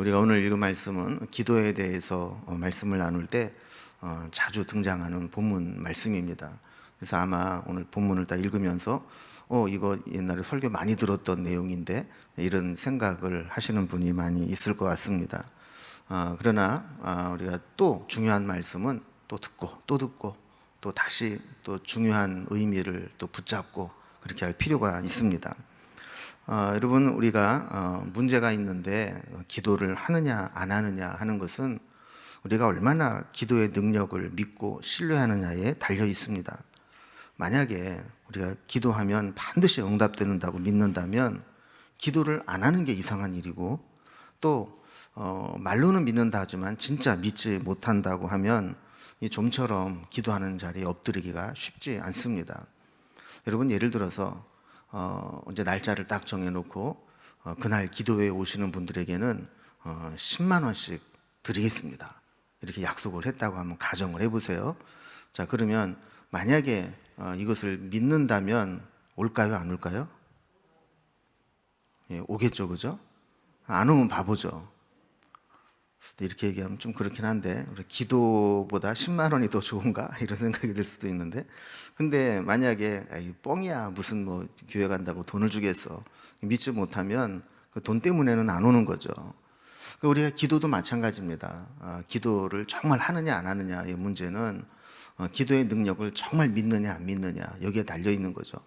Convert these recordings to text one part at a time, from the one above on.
우리가 오늘 읽은 말씀은 기도에 대해서 말씀을 나눌 때 자주 등장하는 본문 말씀입니다. 그래서 아마 오늘 본문을 다 읽으면서 이거 옛날에 설교 많이 들었던 내용인데 이런 생각을 하시는 분이 많이 있을 것 같습니다. 그러나 우리가 또 중요한 말씀은 또 듣고 또 다시 또 중요한 의미를 또 붙잡고 그렇게 할 필요가 있습니다. 여러분, 우리가 문제가 있는데 기도를 하느냐 안 하느냐 하는 것은 우리가 얼마나 기도의 능력을 믿고 신뢰하느냐에 달려 있습니다. 만약에 우리가 기도하면 반드시 응답된다고 믿는다면 기도를 안 하는 게 이상한 일이고, 또 말로는 믿는다 하지만 진짜 믿지 못한다고 하면 이 좀처럼 기도하는 자리에 엎드리기가 쉽지 않습니다. 여러분, 예를 들어서 이제 날짜를 딱 정해놓고 그날 기도회에 오시는 분들에게는 10만 원씩 드리겠습니다, 이렇게 약속을 했다고 한번 가정을 해보세요. 자, 그러면 만약에 이것을 믿는다면 올까요, 안 올까요? 예, 오겠죠, 그죠? 안 오면 바보죠. 이렇게 얘기하면 좀 그렇긴 한데, 우리 기도보다 10만 원이 더 좋은가? 이런 생각이 들 수도 있는데, 근데 만약에 뻥이야, 무슨 뭐 교회 간다고 돈을 주겠어, 믿지 못하면 그 돈 때문에는 안 오는 거죠. 우리가 기도도 마찬가지입니다. 기도를 정말 하느냐 안 하느냐의 문제는 기도의 능력을 정말 믿느냐 안 믿느냐, 여기에 달려 있는 거죠.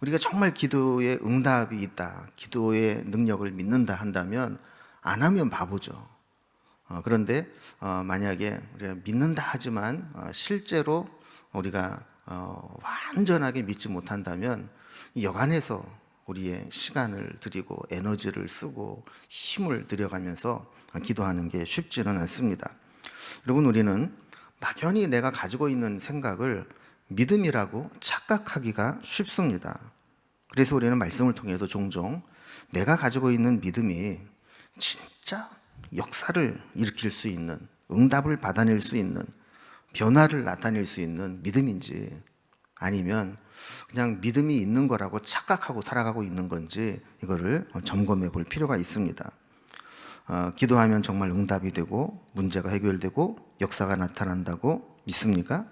우리가 정말 기도에 응답이 있다, 기도의 능력을 믿는다 한다면 안 하면 바보죠. 그런데 만약에 우리가 믿는다 하지만 실제로 우리가 완전하게 믿지 못한다면 여간해서 우리의 시간을 들이고 에너지를 쓰고 힘을 들여가면서 기도하는 게 쉽지는 않습니다. 여러분, 우리는 막연히 내가 가지고 있는 생각을 믿음이라고 착각하기가 쉽습니다. 그래서 우리는 말씀을 통해도 종종 내가 가지고 있는 믿음이 진짜 역사를 일으킬 수 있는, 응답을 받아낼 수 있는, 변화를 나타낼 수 있는 믿음인지, 아니면 그냥 믿음이 있는 거라고 착각하고 살아가고 있는 건지, 이거를 점검해 볼 필요가 있습니다. 기도하면 정말 응답이 되고 문제가 해결되고 역사가 나타난다고 믿습니까?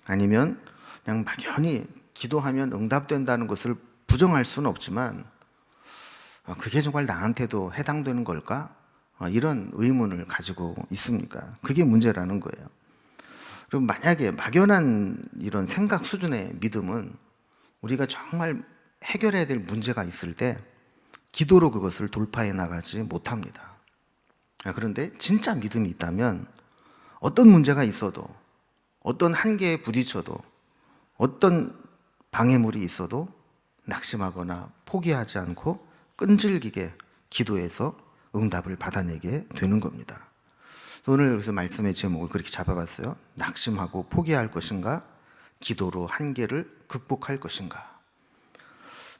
아니면 그냥 막연히 기도하면 응답된다는 것을 부정할 수는 없지만 그게 정말 나한테도 해당되는 걸까? 이런 의문을 가지고 있습니까? 그게 문제라는 거예요. 그럼 만약에 막연한 이런 생각 수준의 믿음은 우리가 정말 해결해야 될 문제가 있을 때 기도로 그것을 돌파해 나가지 못합니다. 그런데 진짜 믿음이 있다면 어떤 문제가 있어도, 어떤 한계에 부딪혀도, 어떤 방해물이 있어도 낙심하거나 포기하지 않고 끈질기게 기도해서 응답을 받아내게 되는 겁니다. 오늘 그래서 말씀의 제목을 그렇게 잡아봤어요. 낙심하고 포기할 것인가? 기도로 한계를 극복할 것인가?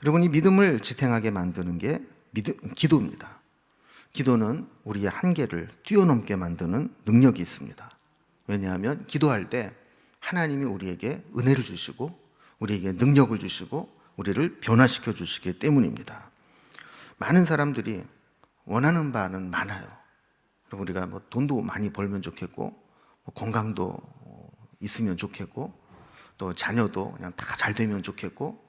여러분, 이 믿음을 지탱하게 만드는 게 기도입니다. 기도는 우리의 한계를 뛰어넘게 만드는 능력이 있습니다. 왜냐하면 기도할 때 하나님이 우리에게 은혜를 주시고 우리에게 능력을 주시고 우리를 변화시켜 주시기 때문입니다. 많은 사람들이 원하는 바는 많아요. 그리고 우리가 뭐 돈도 많이 벌면 좋겠고, 뭐 건강도 있으면 좋겠고, 또 자녀도 그냥 다 잘 되면 좋겠고,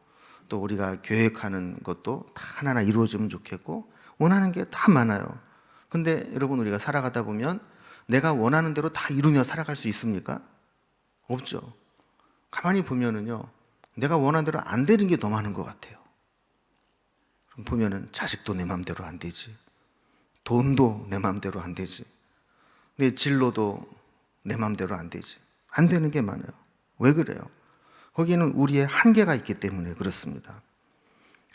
또 우리가 계획하는 것도 다 하나하나 이루어지면 좋겠고, 원하는 게 다 많아요. 근데 여러분, 우리가 살아가다 보면 내가 원하는 대로 다 이루며 살아갈 수 있습니까? 없죠. 가만히 보면은요, 내가 원하는 대로 안 되는 게 더 많은 것 같아요. 보면은 자식도 내 마음대로 안 되지, 돈도 내 마음대로 안 되지, 내 진로도 내 마음대로 안 되지. 안 되는 게 많아요. 왜 그래요? 거기에는 우리의 한계가 있기 때문에 그렇습니다.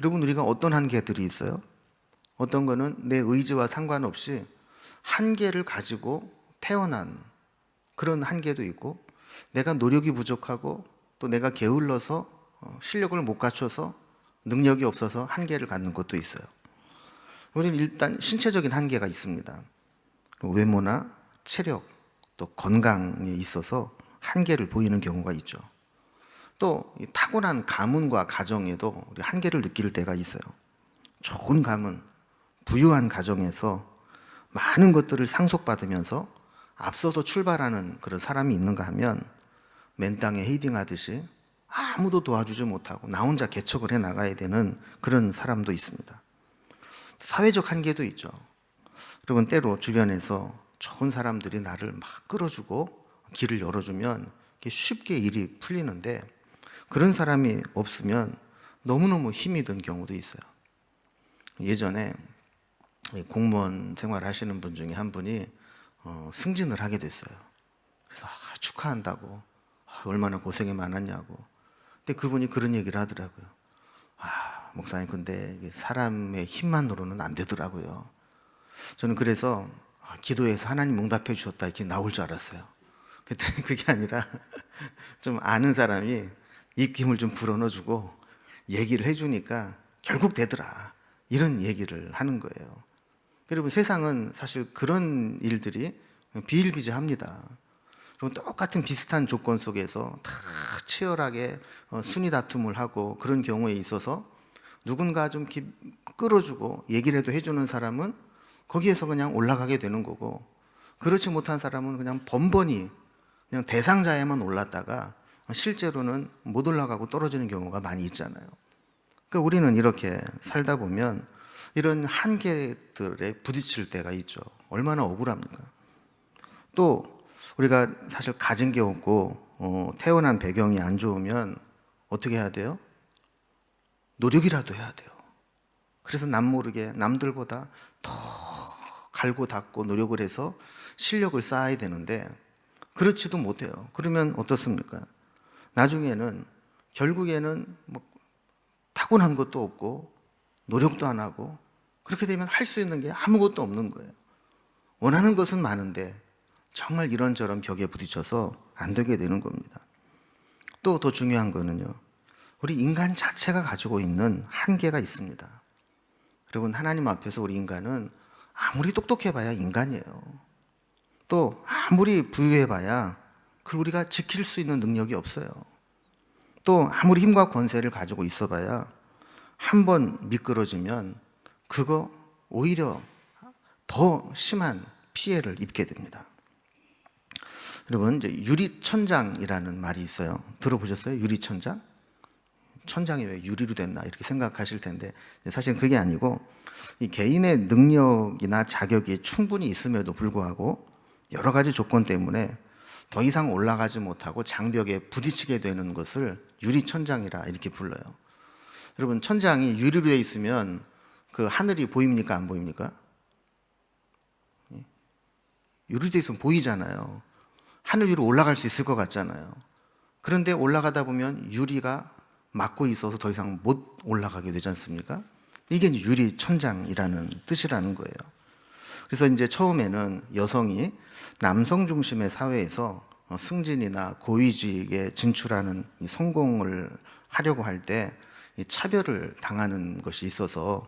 여러분, 우리가 어떤 한계들이 있어요? 어떤 거는 내 의지와 상관없이 한계를 가지고 태어난 그런 한계도 있고, 내가 노력이 부족하고 또 내가 게을러서 실력을 못 갖춰서 능력이 없어서 한계를 갖는 것도 있어요. 우리는 일단 신체적인 한계가 있습니다. 외모나 체력, 또 건강에 있어서 한계를 보이는 경우가 있죠. 또 타고난 가문과 가정에도 우리 한계를 느낄 때가 있어요. 좋은 가문, 부유한 가정에서 많은 것들을 상속받으면서 앞서서 출발하는 그런 사람이 있는가 하면 맨 땅에 헤딩하듯이 아무도 도와주지 못하고 나 혼자 개척을 해 나가야 되는 그런 사람도 있습니다. 사회적 한계도 있죠. 여러분, 때로 주변에서 좋은 사람들이 나를 막 끌어주고 길을 열어주면 쉽게 일이 풀리는데, 그런 사람이 없으면 너무너무 힘이 든 경우도 있어요. 예전에 공무원 생활하시는 분 중에 한 분이 승진을 하게 됐어요. 그래서 축하한다고, 얼마나 고생이 많았냐고. 근데 그분이 그런 얘기를 하더라고요. 목사님, 근데 이게 사람의 힘만으로는 안 되더라고요. 저는 그래서 기도해서 하나님 응답해 주셨다 이렇게 나올 줄 알았어요. 그때 그게 아니라 좀 아는 사람이 입김을 좀 불어넣어주고 얘기를 해주니까 결국 되더라, 이런 얘기를 하는 거예요. 여러분, 세상은 사실 그런 일들이 비일비재합니다. 그리고 똑같은 비슷한 조건 속에서 다 치열하게 순위 다툼을 하고, 그런 경우에 있어서 누군가 좀 끌어주고 얘기를 해도 해주는 사람은 거기에서 그냥 올라가게 되는 거고, 그렇지 못한 사람은 그냥 번번이 그냥 대상자에만 올랐다가 실제로는 못 올라가고 떨어지는 경우가 많이 있잖아요. 그러니까 우리는 이렇게 살다 보면 이런 한계들에 부딪힐 때가 있죠. 얼마나 억울합니까? 또 우리가 사실 가진 게 없고 태어난 배경이 안 좋으면 어떻게 해야 돼요? 노력이라도 해야 돼요. 그래서 남 모르게 남들보다 더 갈고 닦고 노력을 해서 실력을 쌓아야 되는데, 그렇지도 못해요. 그러면 어떻습니까? 나중에는 결국에는 뭐 타고난 것도 없고 노력도 안 하고, 그렇게 되면 할 수 있는 게 아무것도 없는 거예요. 원하는 것은 많은데 정말 이런저런 벽에 부딪혀서 안 되게 되는 겁니다. 또 더 중요한 거는요, 우리 인간 자체가 가지고 있는 한계가 있습니다. 여러분, 하나님 앞에서 우리 인간은 아무리 똑똑해봐야 인간이에요. 또 아무리 부유해봐야 그걸 우리가 지킬 수 있는 능력이 없어요. 또 아무리 힘과 권세를 가지고 있어봐야 한 번 미끄러지면 그거 오히려 더 심한 피해를 입게 됩니다. 여러분, 이제 유리천장이라는 말이 있어요. 들어보셨어요? 유리천장? 천장이 왜 유리로 됐나 이렇게 생각하실 텐데, 사실 그게 아니고, 이 개인의 능력이나 자격이 충분히 있음에도 불구하고 여러 가지 조건 때문에 더 이상 올라가지 못하고 장벽에 부딪히게 되는 것을 유리천장이라 이렇게 불러요. 여러분, 천장이 유리로 되어 있으면 그 하늘이 보입니까, 안 보입니까? 유리로 되어 있으면 보이잖아요. 하늘 위로 올라갈 수 있을 것 같잖아요. 그런데 올라가다 보면 유리가 막고 있어서 더 이상 못 올라가게 되지 않습니까? 이게 이제 유리천장이라는 뜻이라는 거예요. 그래서 이제 처음에는 여성이 남성 중심의 사회에서 승진이나 고위직에 진출하는 성공을 하려고 할 때 차별을 당하는 것이 있어서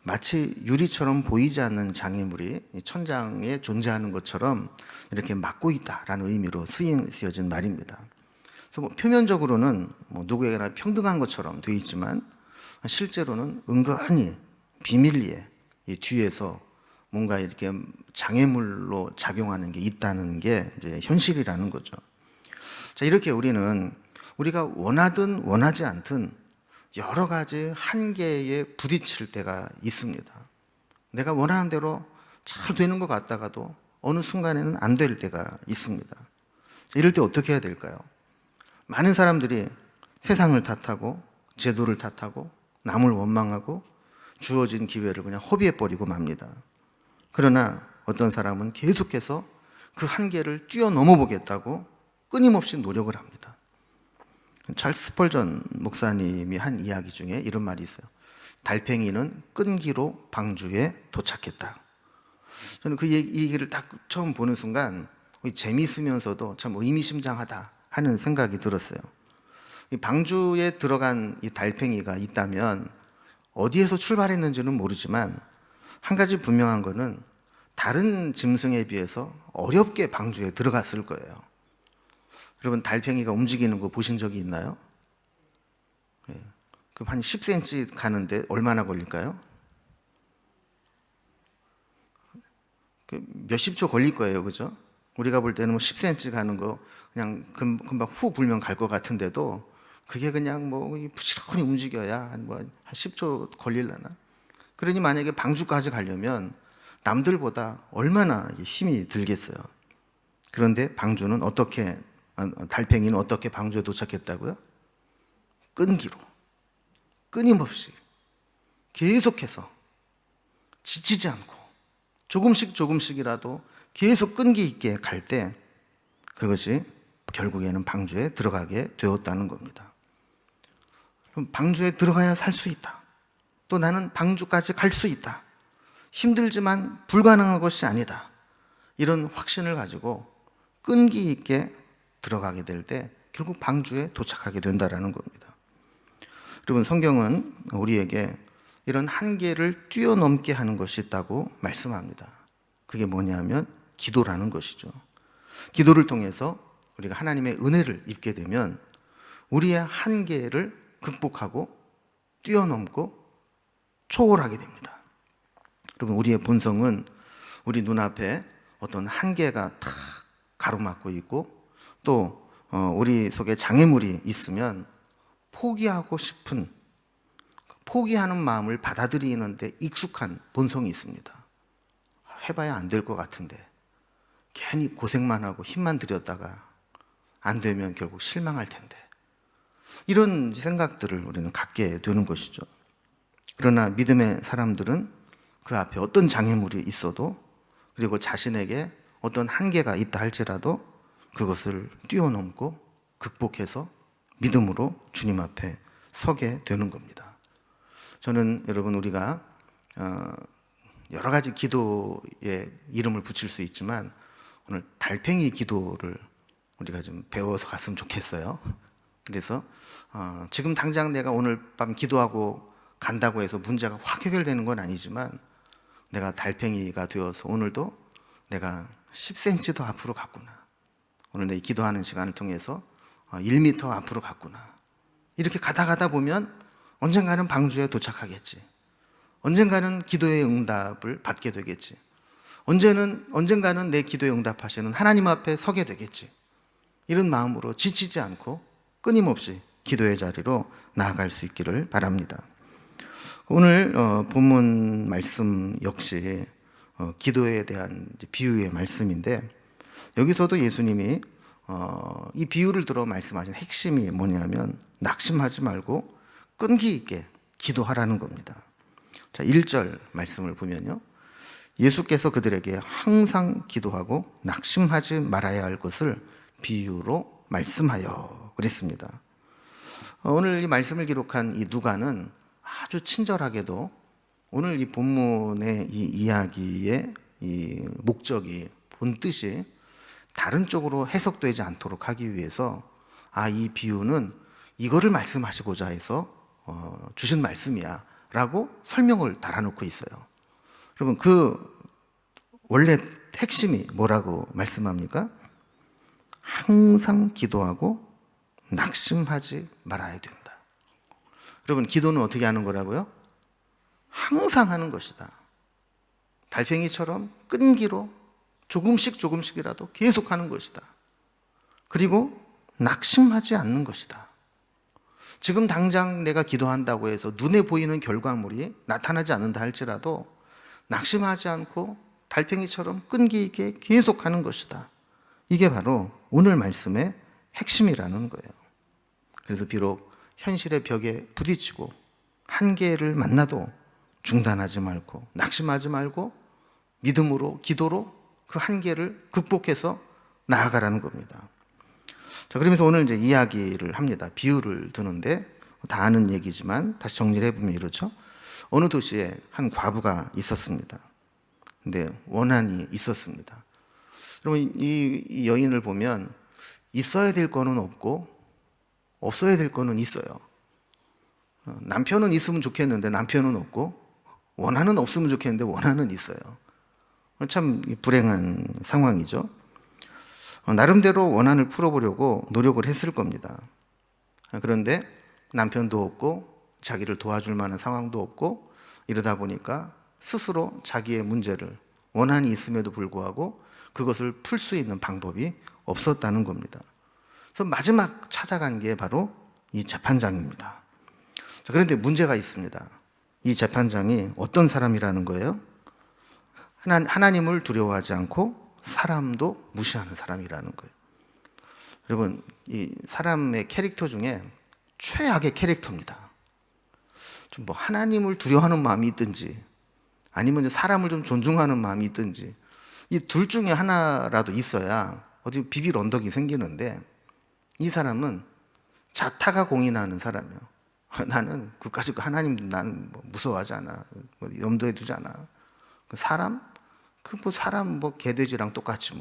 마치 유리처럼 보이지 않는 장애물이 천장에 존재하는 것처럼 이렇게 막고 있다라는 의미로 쓰여진 말입니다. 그래서 뭐 표면적으로는 누구에게나 평등한 것처럼 되어 있지만 실제로는 은근히 비밀리에 이 뒤에서 뭔가 이렇게 장애물로 작용하는 게 있다는 게 이제 현실이라는 거죠. 자, 이렇게 우리가 원하든 원하지 않든 여러 가지 한계에 부딪힐 때가 있습니다. 내가 원하는 대로 잘 되는 것 같다가도 어느 순간에는 안 될 때가 있습니다. 이럴 때 어떻게 해야 될까요? 많은 사람들이 세상을 탓하고 제도를 탓하고 남을 원망하고 주어진 기회를 그냥 허비해버리고 맙니다. 그러나 어떤 사람은 계속해서 그 한계를 뛰어넘어 보겠다고 끊임없이 노력을 합니다. 찰스 스펄전 목사님이 한 이야기 중에 이런 말이 있어요. 달팽이는 끈기로 방주에 도착했다. 저는 그 얘기를 딱 처음 보는 순간 재미있으면서도 참 의미심장하다 하는 생각이 들었어요. 이 방주에 들어간 이 달팽이가 있다면 어디에서 출발했는지는 모르지만 한 가지 분명한 거는 다른 짐승에 비해서 어렵게 방주에 들어갔을 거예요. 여러분, 달팽이가 움직이는 거 보신 적이 있나요? 그럼 한 10cm 가는데 얼마나 걸릴까요? 몇십 초 걸릴 거예요, 그죠? 우리가 볼 때는 뭐 10cm 가는 거 그냥 금방 후 불면 갈 것 같은데도 그게 그냥 뭐 부지런히 움직여야 한 10초 걸릴라나? 그러니 만약에 방주까지 가려면 남들보다 얼마나 힘이 들겠어요. 그런데 달팽이는 어떻게 방주에 도착했다고요? 끈기로, 끊임없이, 계속해서, 지치지 않고, 조금씩이라도 계속 끈기 있게 갈 때 그것이 결국에는 방주에 들어가게 되었다는 겁니다. 그럼 방주에 들어가야 살 수 있다. 또 나는 방주까지 갈 수 있다. 힘들지만 불가능한 것이 아니다. 이런 확신을 가지고 끈기 있게 들어가게 될 때 결국 방주에 도착하게 된다는 겁니다. 여러분, 성경은 우리에게 이런 한계를 뛰어넘게 하는 것이 있다고 말씀합니다. 그게 뭐냐면 기도라는 것이죠. 기도를 통해서 우리가 하나님의 은혜를 입게 되면 우리의 한계를 극복하고 뛰어넘고 초월하게 됩니다. 여러분, 우리의 본성은 우리 눈앞에 어떤 한계가 탁 가로막고 있고 또 우리 속에 장애물이 있으면 포기하는 마음을 받아들이는데 익숙한 본성이 있습니다. 해봐야 안 될 것 같은데 괜히 고생만 하고 힘만 들였다가 안 되면 결국 실망할 텐데, 이런 생각들을 우리는 갖게 되는 것이죠. 그러나 믿음의 사람들은 그 앞에 어떤 장애물이 있어도, 그리고 자신에게 어떤 한계가 있다 할지라도 그것을 뛰어넘고 극복해서 믿음으로 주님 앞에 서게 되는 겁니다. 저는 여러분, 우리가 여러 가지 기도에 이름을 붙일 수 있지만 오늘 달팽이 기도를 우리가 좀 배워서 갔으면 좋겠어요. 그래서 지금 당장 내가 오늘 밤 기도하고 간다고 해서 문제가 확 해결되는 건 아니지만 내가 달팽이가 되어서 오늘도 내가 10cm 더 앞으로 갔구나, 오늘 내 기도하는 시간을 통해서 1m 앞으로 갔구나, 이렇게 가다 보면 언젠가는 방주에 도착하겠지, 언젠가는 기도의 응답을 받게 되겠지, 언젠가는 내 기도에 응답하시는 하나님 앞에 서게 되겠지, 이런 마음으로 지치지 않고 끊임없이 기도의 자리로 나아갈 수 있기를 바랍니다. 오늘 본문 말씀 역시 기도에 대한 비유의 말씀인데, 여기서도 예수님이 이 비유를 들어 말씀하신 핵심이 뭐냐면 낙심하지 말고 끈기 있게 기도하라는 겁니다. 자, 1절 말씀을 보면요, 예수께서 그들에게 항상 기도하고 낙심하지 말아야 할 것을 비유로 말씀하여 그랬습니다. 오늘 이 말씀을 기록한 이 누가는 아주 친절하게도 오늘 이 본문의 이 이야기의 이 목적이, 본 뜻이 다른 쪽으로 해석되지 않도록 하기 위해서 이 비유는 이거를 말씀하시고자 해서 주신 말씀이야 라고 설명을 달아놓고 있어요. 여러분, 그 원래 핵심이 뭐라고 말씀합니까? 항상 기도하고 낙심하지 말아야 된다. 여러분, 기도는 어떻게 하는 거라고요? 항상 하는 것이다. 달팽이처럼 끈기로 조금씩이라도 계속 하는 것이다. 그리고 낙심하지 않는 것이다. 지금 당장 내가 기도한다고 해서 눈에 보이는 결과물이 나타나지 않는다 할지라도 낙심하지 않고 달팽이처럼 끈기 있게 계속 하는 것이다. 이게 바로 오늘 말씀의 핵심이라는 거예요. 그래서 비록 현실의 벽에 부딪히고 한계를 만나도 중단하지 말고 낙심하지 말고 믿음으로, 기도로 그 한계를 극복해서 나아가라는 겁니다. 자, 그러면서 오늘 이제 이야기를 합니다. 비유를 드는데 다 아는 얘기지만 다시 정리를 해보면 이렇죠. 어느 도시에 한 과부가 있었습니다. 근데 원한이 있었습니다. 그러면 이 여인을 보면 있어야 될 거는 없고 없어야 될 거는 있어요. 남편은 있으면 좋겠는데 남편은 없고, 원한은 없으면 좋겠는데 원한은 있어요. 참 불행한 상황이죠. 나름대로 원한을 풀어보려고 노력을 했을 겁니다. 그런데 남편도 없고 자기를 도와줄 만한 상황도 없고, 이러다 보니까 스스로 자기의 문제를 원한이 있음에도 불구하고 그것을 풀 수 있는 방법이 없었다는 겁니다. 그래서 마지막 찾아간 게 바로 이 재판장입니다. 그런데 문제가 있습니다. 이 재판장이 어떤 사람이라는 거예요? 하나님을 두려워하지 않고 사람도 무시하는 사람이라는 거예요. 여러분, 이 사람의 캐릭터 중에 최악의 캐릭터입니다. 좀 뭐 하나님을 두려워하는 마음이 있든지 아니면 사람을 좀 존중하는 마음이 있든지 이 둘 중에 하나라도 있어야 어디 비빌 언덕이 생기는데 이 사람은 자타가 공인하는 사람이에요. 나는 그까짓 하나님 나는 뭐 무서워하지 않아. 뭐 염두에 두지 않아. 사람? 사람 개돼지랑 똑같이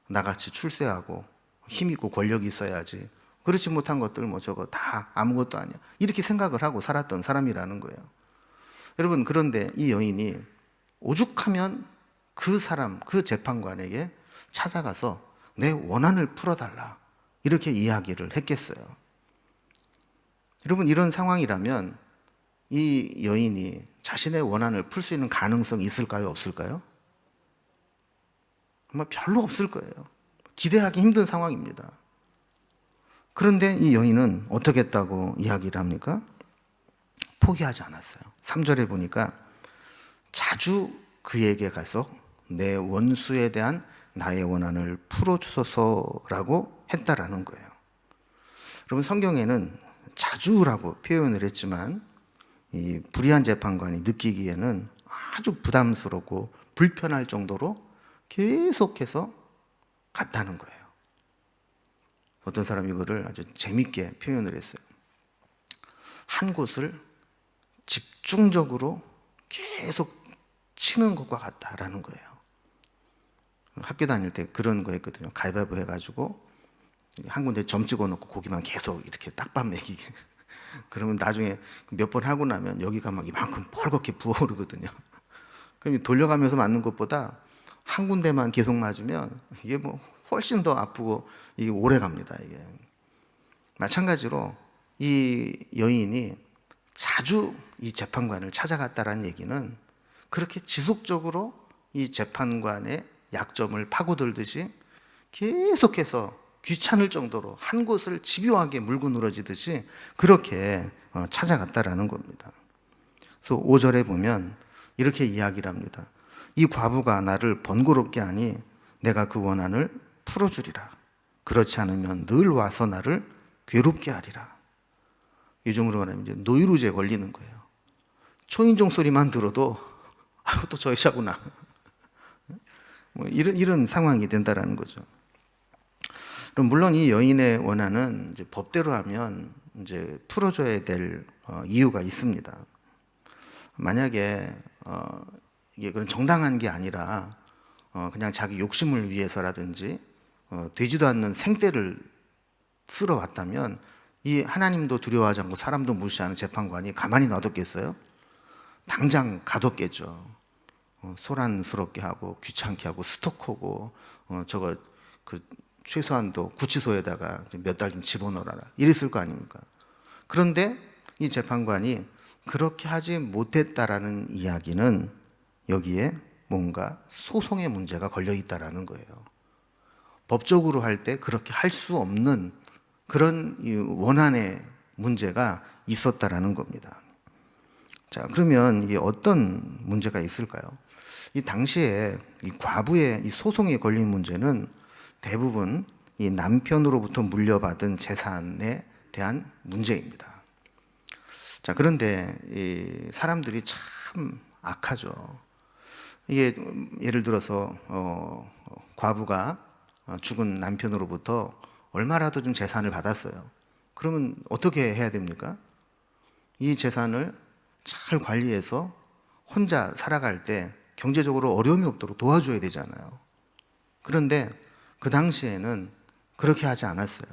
나같이 출세하고 힘 있고 권력이 있어야지. 그렇지 못한 것들 저거 다 아무것도 아니야. 이렇게 생각을 하고 살았던 사람이라는 거예요. 여러분, 그런데 이 여인이 오죽하면 그 사람, 그 재판관에게 찾아가서 내 원한을 풀어달라 이렇게 이야기를 했겠어요. 여러분, 이런 상황이라면 이 여인이 자신의 원한을 풀 수 있는 가능성이 있을까요? 없을까요? 아마 별로 없을 거예요. 기대하기 힘든 상황입니다. 그런데 이 여인은 어떻게 했다고 이야기를 합니까? 포기하지 않았어요. 3절에 보니까 자주 그에게 가서 내 원수에 대한 나의 원한을 풀어주소서라고 했다라는 거예요. 여러분, 성경에는 자주라고 표현을 했지만 이 불의한 재판관이 느끼기에는 아주 부담스럽고 불편할 정도로 계속해서 갔다는 거예요. 어떤 사람이 이거를 아주 재밌게 표현을 했어요. 한 곳을 집중적으로 계속 치는 것과 같다라는 거예요. 학교 다닐 때 그런 거 했거든요. 가위바위보 해가지고 한 군데 점 찍어놓고 고기만 계속 이렇게 딱밥 먹이게. 그러면 나중에 몇 번 하고 나면 여기가 막 이만큼 뻘겋게 부어오르거든요. 그럼 돌려가면서 맞는 것보다 한 군데만 계속 맞으면 이게 훨씬 더 아프고 이게 오래 갑니다. 이게 마찬가지로 이 여인이 자주 이 재판관을 찾아갔다라는 얘기는 그렇게 지속적으로 이 재판관의 약점을 파고들듯이 계속해서 귀찮을 정도로 한 곳을 집요하게 물고 늘어지듯이 그렇게 찾아갔다라는 겁니다. 그래서 5절에 보면 이렇게 이야기를 합니다. 이 과부가 나를 번거롭게 하니 내가 그 원한을 풀어주리라. 그렇지 않으면 늘 와서 나를 괴롭게 하리라. 요즘으로 말하면 이제 노이로제에 걸리는 거예요. 초인종 소리만 들어도 또 저 여자구나. 이런 상황이 된다라는 거죠. 그럼 물론 이 여인의 원한은 이제 법대로 하면 이제 풀어줘야 될 이유가 있습니다. 만약에 이게 그런 정당한 게 아니라 그냥 자기 욕심을 위해서라든지 되지도 않는 생떼를 쓸어 왔다면 이 하나님도 두려워하지 않고 사람도 무시하는 재판관이 가만히 놔뒀겠어요? 당장 가뒀겠죠. 소란스럽게 하고 귀찮게 하고 스토커고 저거 최소한도 구치소에다가 몇 달 좀 집어넣어라 이랬을 거 아닙니까? 그런데 이 재판관이 그렇게 하지 못했다라는 이야기는 여기에 뭔가 소송의 문제가 걸려 있다라는 거예요. 법적으로 할 때 그렇게 할 수 없는 그런 원한의 문제가 있었다라는 겁니다. 자, 그러면 이게 어떤 문제가 있을까요? 이 당시에 이 과부의 이 소송에 걸린 문제는 대부분 이 남편으로부터 물려받은 재산에 대한 문제입니다. 자, 그런데 이 사람들이 참 악하죠. 이게 예를 들어서 과부가 죽은 남편으로부터 얼마라도 좀 재산을 받았어요. 그러면 어떻게 해야 됩니까? 이 재산을 잘 관리해서 혼자 살아갈 때 경제적으로 어려움이 없도록 도와줘야 되잖아요. 그런데 그 당시에는 그렇게 하지 않았어요.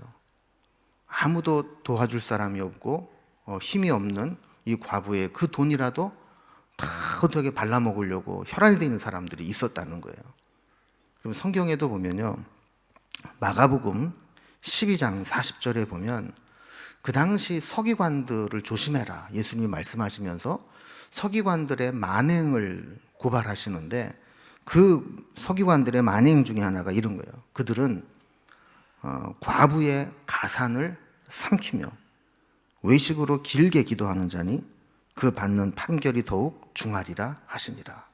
아무도 도와줄 사람이 없고 힘이 없는 이 과부의 그 돈이라도 다 어떻게 발라먹으려고 혈안이 되는 사람들이 있었다는 거예요. 그럼 성경에도 보면요, 마가복음 12장 40절에 보면 그 당시 서기관들을 조심해라 예수님이 말씀하시면서 서기관들의 만행을 고발하시는데 그 서기관들의 만행 중에 하나가 이런 거예요. 그들은 과부의 가산을 삼키며 외식으로 길게 기도하는 자니 그 받는 판결이 더욱 중하리라 하시니라.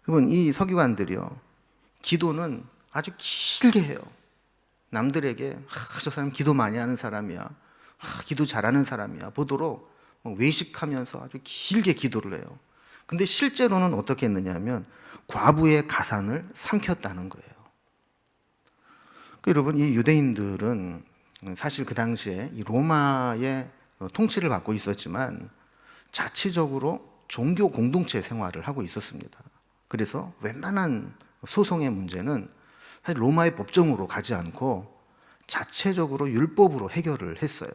여러분, 이 서기관들이요, 기도는 아주 길게 해요. 남들에게 저 사람 기도 많이 하는 사람이야, 기도 잘하는 사람이야 보도록 외식하면서 아주 길게 기도를 해요. 근데 실제로는 어떻게 했느냐 하면 과부의 가산을 삼켰다는 거예요. 여러분, 이 유대인들은 사실 그 당시에 이 로마의 통치를 받고 있었지만 자치적으로 종교 공동체 생활을 하고 있었습니다. 그래서 웬만한 소송의 문제는 사실 로마의 법정으로 가지 않고 자체적으로 율법으로 해결을 했어요.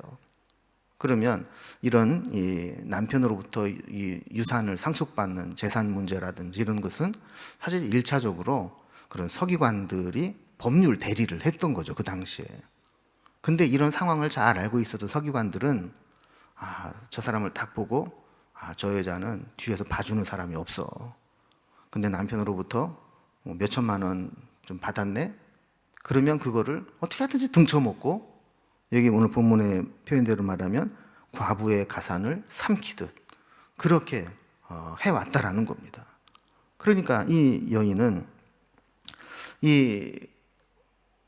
그러면 이런 이 남편으로부터 이 유산을 상속받는 재산 문제라든지 이런 것은 사실 1차적으로 그런 서기관들이 법률 대리를 했던 거죠, 그 당시에. 근데 이런 상황을 잘 알고 있었던 서기관들은 저 사람을 딱 보고 저 여자는 뒤에서 봐주는 사람이 없어. 근데 남편으로부터 몇 천만 원 좀 받았네? 그러면 그거를 어떻게 하든지 등쳐먹고, 여기 오늘 본문의 표현대로 말하면 과부의 가산을 삼키듯 그렇게 해왔다라는 겁니다. 그러니까 이 여인은 이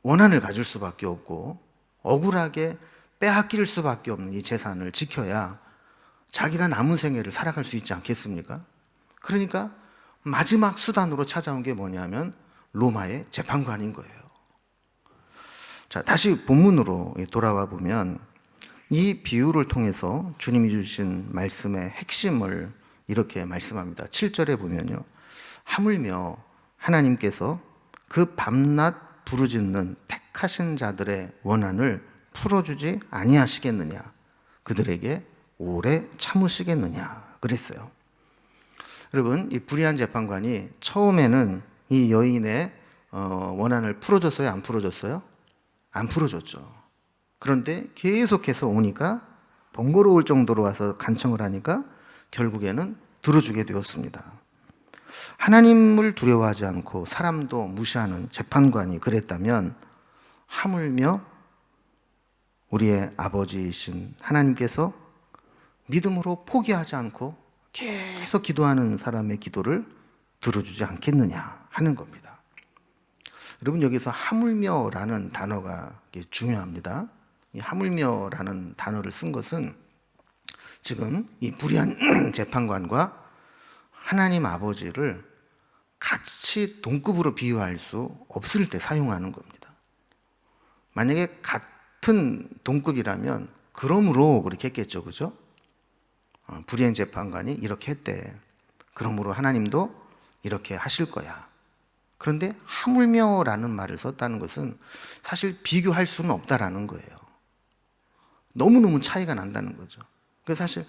원한을 가질 수밖에 없고 억울하게 빼앗길 수밖에 없는 이 재산을 지켜야 자기가 남은 생애를 살아갈 수 있지 않겠습니까? 그러니까 마지막 수단으로 찾아온 게 뭐냐면 로마의 재판관인 거예요. 자, 다시 본문으로 돌아와 보면 이 비유를 통해서 주님이 주신 말씀의 핵심을 이렇게 말씀합니다. 7절에 보면요, 하물며 하나님께서 그 밤낮 부르짖는 택하신 자들의 원한을 풀어주지 아니하시겠느냐, 그들에게 오래 참으시겠느냐 그랬어요. 여러분, 이 불의한 재판관이 처음에는 이 여인의 원한을 풀어줬어요? 안 풀어줬어요? 안 풀어줬죠. 그런데 계속해서 오니까 번거로울 정도로 와서 간청을 하니까 결국에는 들어주게 되었습니다. 하나님을 두려워하지 않고 사람도 무시하는 재판관이 그랬다면 하물며 우리의 아버지이신 하나님께서 믿음으로 포기하지 않고 계속 기도하는 사람의 기도를 들어주지 않겠느냐 하는 겁니다. 여러분, 여기서 하물며라는 단어가 중요합니다. 이 하물며라는 단어를 쓴 것은 지금 이 불의한 재판관과 하나님 아버지를 같이 동급으로 비유할 수 없을 때 사용하는 겁니다. 만약에 같은 동급이라면 그러므로 그렇게 했겠죠, 그죠? 불의한 재판관이 이렇게 했대. 그러므로 하나님도 이렇게 하실 거야. 그런데 하물며라는 말을 썼다는 것은 사실 비교할 수는 없다라는 거예요. 너무너무 차이가 난다는 거죠. 그래서 사실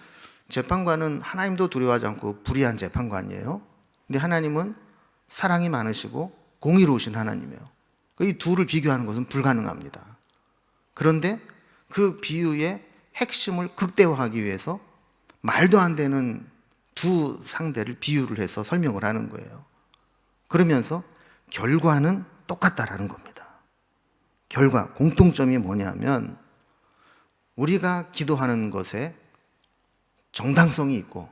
재판관은 하나님도 두려워하지 않고 불의한 재판관이에요. 근데 하나님은 사랑이 많으시고 공의로우신 하나님이에요. 이 둘을 비교하는 것은 불가능합니다. 그런데 그 비유의 핵심을 극대화하기 위해서 말도 안 되는 두 상대를 비유를 해서 설명을 하는 거예요. 그러면서 결과는 똑같다라는 겁니다. 결과, 공통점이 뭐냐면 우리가 기도하는 것에 정당성이 있고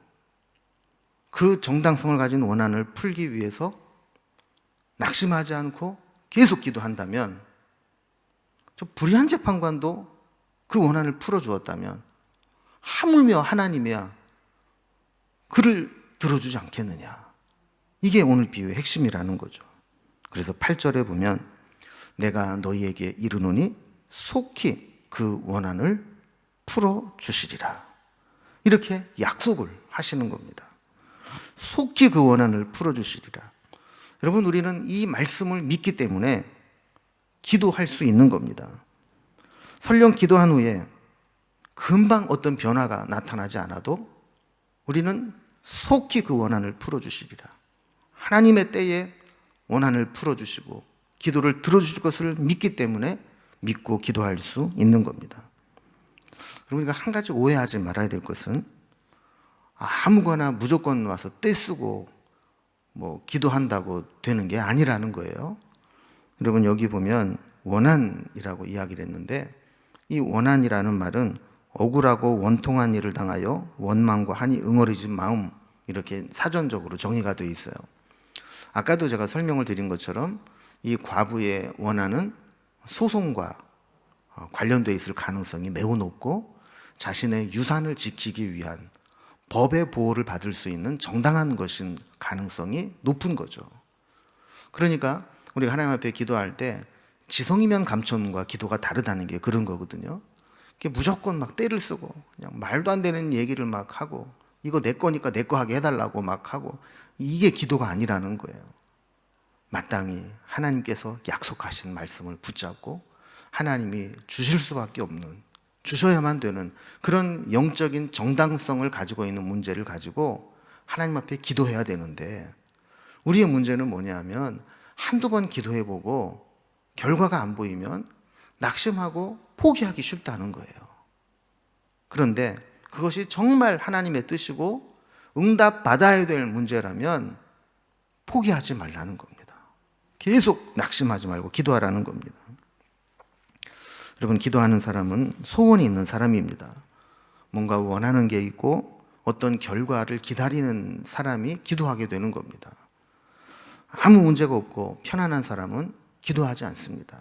그 정당성을 가진 원한을 풀기 위해서 낙심하지 않고 계속 기도한다면, 저 불의한 재판관도 그 원한을 풀어주었다면 하물며 하나님이야 그를 들어주지 않겠느냐. 이게 오늘 비유의 핵심이라는 거죠. 그래서 8절에 보면 내가 너희에게 이르노니 속히 그 원한을 풀어주시리라, 이렇게 약속을 하시는 겁니다. 속히 그 원한을 풀어주시리라. 여러분, 우리는 이 말씀을 믿기 때문에 기도할 수 있는 겁니다. 설령 기도한 후에 금방 어떤 변화가 나타나지 않아도 우리는 속히 그 원한을 풀어주시리라. 하나님의 때에 원한을 풀어주시고 기도를 들어주실 것을 믿기 때문에 믿고 기도할 수 있는 겁니다. 그리고 우리가 한 가지 오해하지 말아야 될 것은 아무거나 무조건 와서 떼쓰고 뭐 기도한다고 되는 게 아니라는 거예요. 여러분 여기 보면 원한이라고 이야기를 했는데 이 원한이라는 말은 억울하고 원통한 일을 당하여 원망과 한이 응어리진 마음 이렇게 사전적으로 정의가 되어 있어요. 아까도 제가 설명을 드린 것처럼 이 과부의 원한은 소송과 관련되어 있을 가능성이 매우 높고 자신의 유산을 지키기 위한 법의 보호를 받을 수 있는 정당한 것인 가능성이 높은 거죠. 그러니까 우리가 하나님 앞에 기도할 때 지성이면 감천과 기도가 다르다는 게 그런 거거든요. 무조건 막 때를 쓰고 그냥 말도 안 되는 얘기를 막 하고 이거 내 거니까 내 거 하게 해달라고 막 하고 이게 기도가 아니라는 거예요. 마땅히 하나님께서 약속하신 말씀을 붙잡고 하나님이 주실 수밖에 없는, 주셔야만 되는 그런 영적인 정당성을 가지고 있는 문제를 가지고 하나님 앞에 기도해야 되는데 우리의 문제는 뭐냐면 한두 번 기도해보고 결과가 안 보이면 낙심하고 포기하기 쉽다는 거예요. 그런데 그것이 정말 하나님의 뜻이고 응답 받아야 될 문제라면 포기하지 말라는 겁니다. 계속 낙심하지 말고 기도하라는 겁니다. 여러분 기도하는 사람은 소원이 있는 사람입니다. 뭔가 원하는 게 있고 어떤 결과를 기다리는 사람이 기도하게 되는 겁니다. 아무 문제가 없고 편안한 사람은 기도하지 않습니다.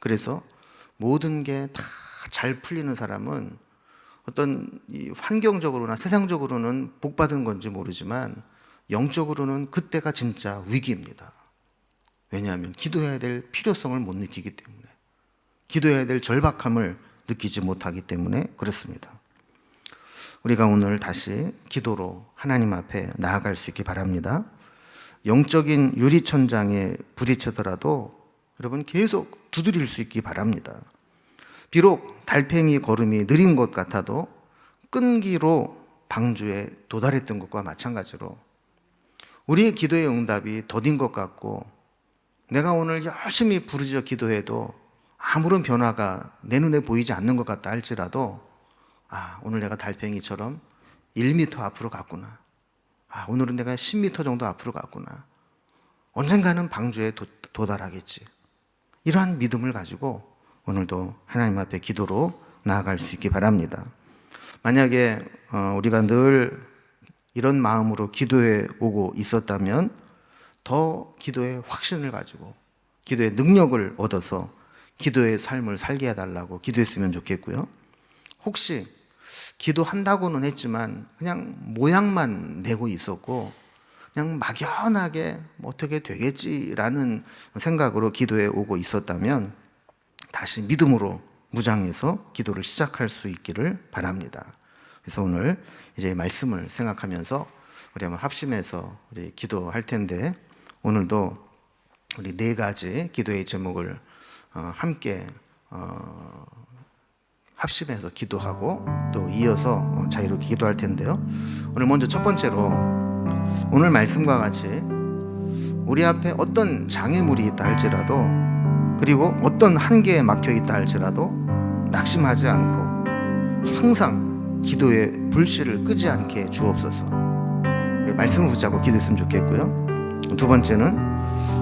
그래서 모든 게 다 잘 풀리는 사람은 어떤 환경적으로나 세상적으로는 복받은 건지 모르지만 영적으로는 그때가 진짜 위기입니다. 왜냐하면 기도해야 될 필요성을 못 느끼기 때문에, 기도해야 될 절박함을 느끼지 못하기 때문에 그렇습니다. 우리가 오늘 다시 기도로 하나님 앞에 나아갈 수 있기 바랍니다. 영적인 유리천장에 부딪히더라도 여러분 계속 두드릴 수 있기 바랍니다. 비록 달팽이 걸음이 느린 것 같아도 끈기로 방주에 도달했던 것과 마찬가지로 우리의 기도의 응답이 더딘 것 같고 내가 오늘 열심히 부르짖어 기도해도 아무런 변화가 내 눈에 보이지 않는 것 같다 할지라도 오늘 내가 달팽이처럼 1m 앞으로 갔구나. 오늘은 내가 10m 정도 앞으로 갔구나. 언젠가는 방주에 도달하겠지. 이러한 믿음을 가지고 오늘도 하나님 앞에 기도로 나아갈 수 있기 바랍니다. 만약에 우리가 늘 이런 마음으로 기도해 오고 있었다면 더 기도의 확신을 가지고 기도의 능력을 얻어서 기도의 삶을 살게 해달라고 기도했으면 좋겠고요. 혹시 기도한다고는 했지만 그냥 모양만 내고 있었고 그냥 막연하게 어떻게 되겠지라는 생각으로 기도해 오고 있었다면 다시 믿음으로 무장해서 기도를 시작할 수 있기를 바랍니다. 그래서 오늘 이제 말씀을 생각하면서 우리 한번 합심해서 우리 기도할 텐데 오늘도 우리 4가지 기도의 제목을 함께 합심해서 기도하고 또 이어서 자유롭게 기도할 텐데요. 오늘 먼저 첫 번째로 오늘 말씀과 같이 우리 앞에 어떤 장애물이 있다 할지라도 그리고 어떤 한계에 막혀 있다 할지라도 낙심하지 않고 항상 기도의 불씨를 끄지 않게 주옵소서. 우리 말씀을 붙잡고 기도했으면 좋겠고요. 두 번째는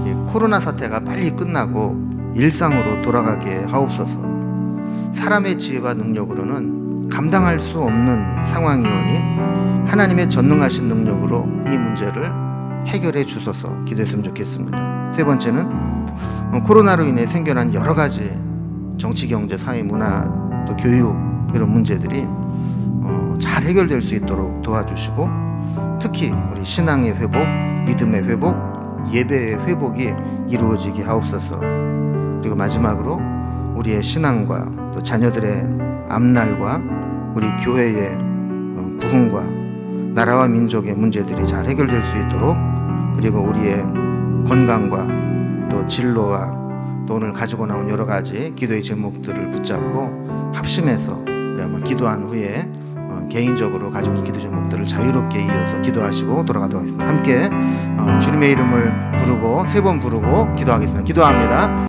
이 코로나 사태가 빨리 끝나고 일상으로 돌아가게 하옵소서. 사람의 지혜와 능력으로는 감당할 수 없는 상황이오니 하나님의 전능하신 능력으로 이 문제를 해결해 주소서 기도했으면 좋겠습니다. 세 번째는 코로나로 인해 생겨난 여러 가지 정치, 경제, 사회, 문화, 또 교육 이런 문제들이 잘 해결될 수 있도록 도와주시고 특히 우리 신앙의 회복, 믿음의 회복, 예배의 회복이 이루어지게 하옵소서. 그리고 마지막으로 우리의 신앙과 또 자녀들의 앞날과 우리 교회의 부흥과 나라와 민족의 문제들이 잘 해결될 수 있도록 그리고 우리의 건강과 또 진로와 또 오늘 가지고 나온 여러 가지 기도의 제목들을 붙잡고 합심해서 우리 한번 기도한 후에 개인적으로 가지고 있는 기도 제목들을 자유롭게 이어서 기도하시고 돌아가도록 하겠습니다. 함께 주님의 이름을 부르고 3번 부르고 기도하겠습니다. 기도합니다.